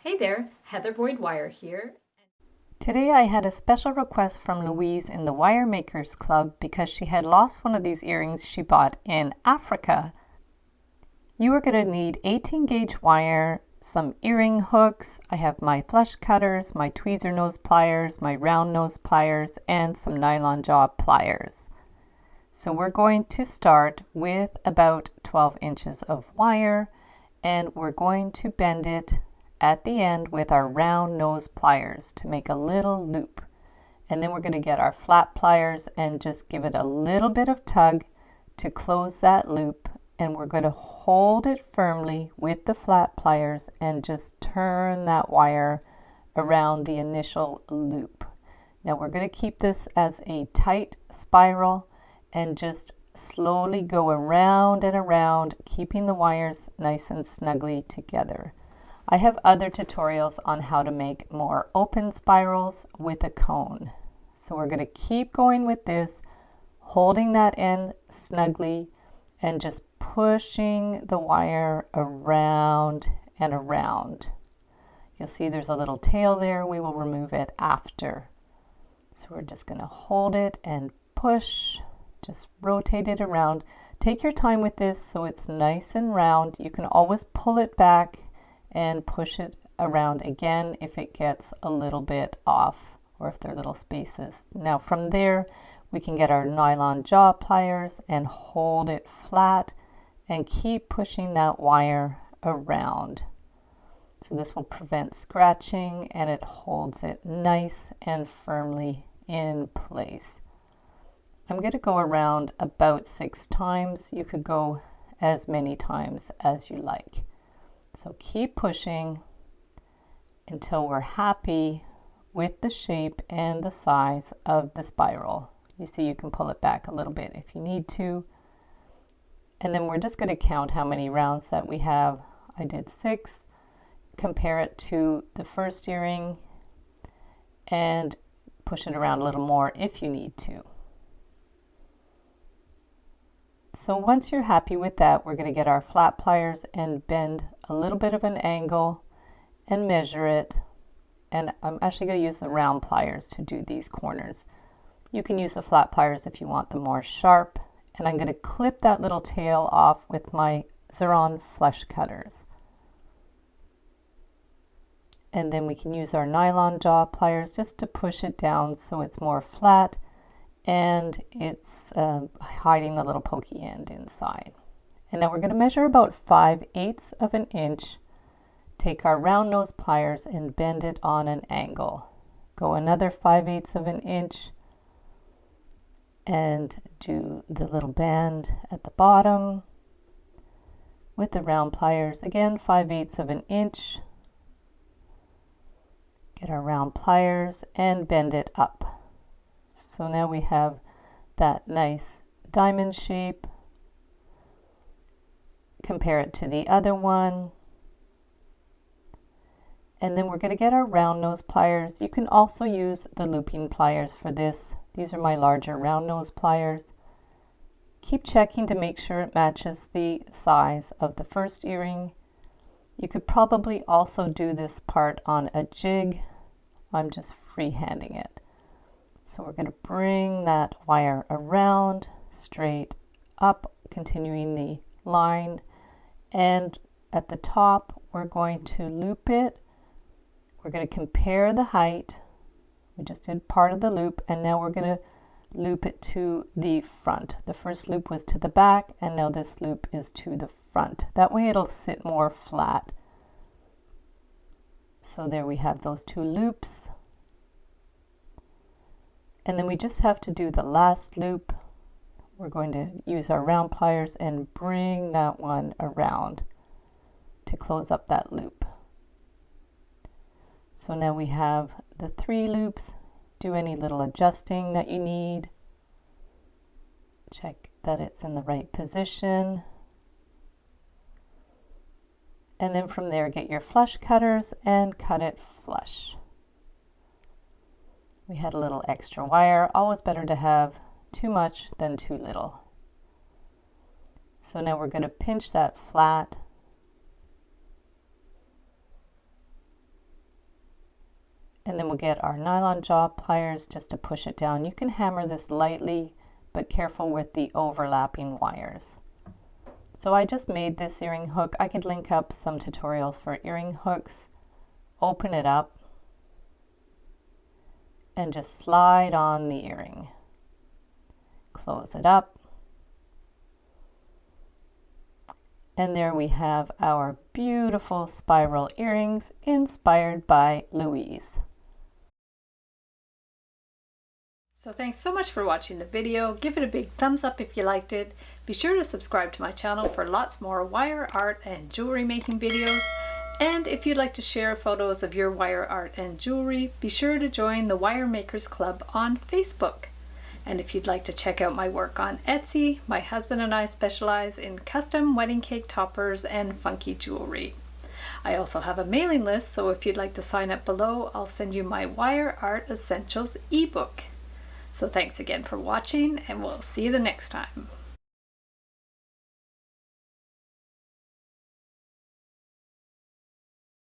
Hey there, Heather Boyd Wire here. Today I had a special request from Louise in the Wire Makers Club because she had lost one of these earrings she bought in Africa. You are going to need 18 gauge wire, some earring hooks. I have my flush cutters, my tweezer nose pliers, my round nose pliers, and some nylon jaw pliers. So we're going to start with about 12 inches of wire, and we're going to bend it at the end with our round nose pliers to make a little loop. And then we're going to get our flat pliers and just give it a little bit of tug to close that loop. And we're going to hold it firmly with the flat pliers and just turn that wire around the initial loop. Now we're going to keep this as a tight spiral and just slowly go around and around, keeping the wires nice and snugly together. I have other tutorials on how to make more open spirals with a cone. So we're going to keep going with this, holding that end snugly and just pushing the wire around and around. You'll see there's a little tail there. We will remove it after. So we're just going to hold it and push, just rotate it around. Take your time with this so it's nice and round. You can always pull it back and push it around again if it gets a little bit off or if there are little spaces. Now from there we can get our nylon jaw pliers and hold it flat and keep pushing that wire around. So this will prevent scratching and it holds it nice and firmly in place. I'm going to go around about 6 times. You could go as many times as you like. So keep pushing until we're happy with the shape and the size of the spiral. You see you can pull it back a little bit if you need to. And then we're just going to count how many rounds that we have. I did 6. Compare it to the first earring and push it around a little more if you need to. So once you're happy with that, we're going to get our flat pliers and bend a little bit of an angle and measure it. And I'm actually going to use the round pliers to do these corners. You can use the flat pliers if you want them more sharp. And I'm going to clip that little tail off with my Xuron flush cutters. And then we can use our nylon jaw pliers just to push it down so it's more flat and it's hiding the little pokey end inside. And now we're going to measure about 5/8 of an inch. Take our round nose pliers and bend it on an angle. Go another 5/8 of an inch and do the little bend at the bottom with the round pliers. Again, 5/8 of an inch. Get our round pliers and bend it up. So now we have that nice diamond shape. Compare it to the other one. And then we're going to get our round nose pliers. You can also use the looping pliers for this. These are my larger round nose pliers. Keep checking to make sure it matches the size of the first earring. You could probably also do this part on a jig. I'm just freehanding it. So we're going to bring that wire around, straight up, continuing the line. And at the top, we're going to loop it. We're going to compare the height. We just did part of the loop, and now we're going to loop it to the front. The first loop was to the back, and now this loop is to the front. That way it'll sit more flat. So there we have those 2 loops. And then we just have to do the last loop. We're going to use our round pliers and bring that one around to close up that loop. So now we have the 3 loops. Do any little adjusting that you need. Check that it's in the right position. And then from there, get your flush cutters and cut it flush. We had a little extra wire. Always better to have too much than too little. So now we're going to pinch that flat And then we'll get our nylon jaw pliers just to push it down. You can hammer this lightly, but careful with the overlapping wires. So I just made this earring hook. I could link up some tutorials for earring hooks. Open it up and just slide on the earring. Close it up. And there we have our beautiful spiral earrings inspired by Louise. So thanks so much for watching the video. Give it a big thumbs up if you liked it. Be sure to subscribe to my channel for lots more wire art and jewelry making videos. And if you'd like to share photos of your wire art and jewelry, be sure to join the Wire Makers Club on Facebook. And if you'd like to check out my work on Etsy, my husband and I specialize in custom wedding cake toppers and funky jewelry. I also have a mailing list, so if you'd like to sign up below, I'll send you my Wire Art Essentials ebook. So thanks again for watching, and we'll see you the next time.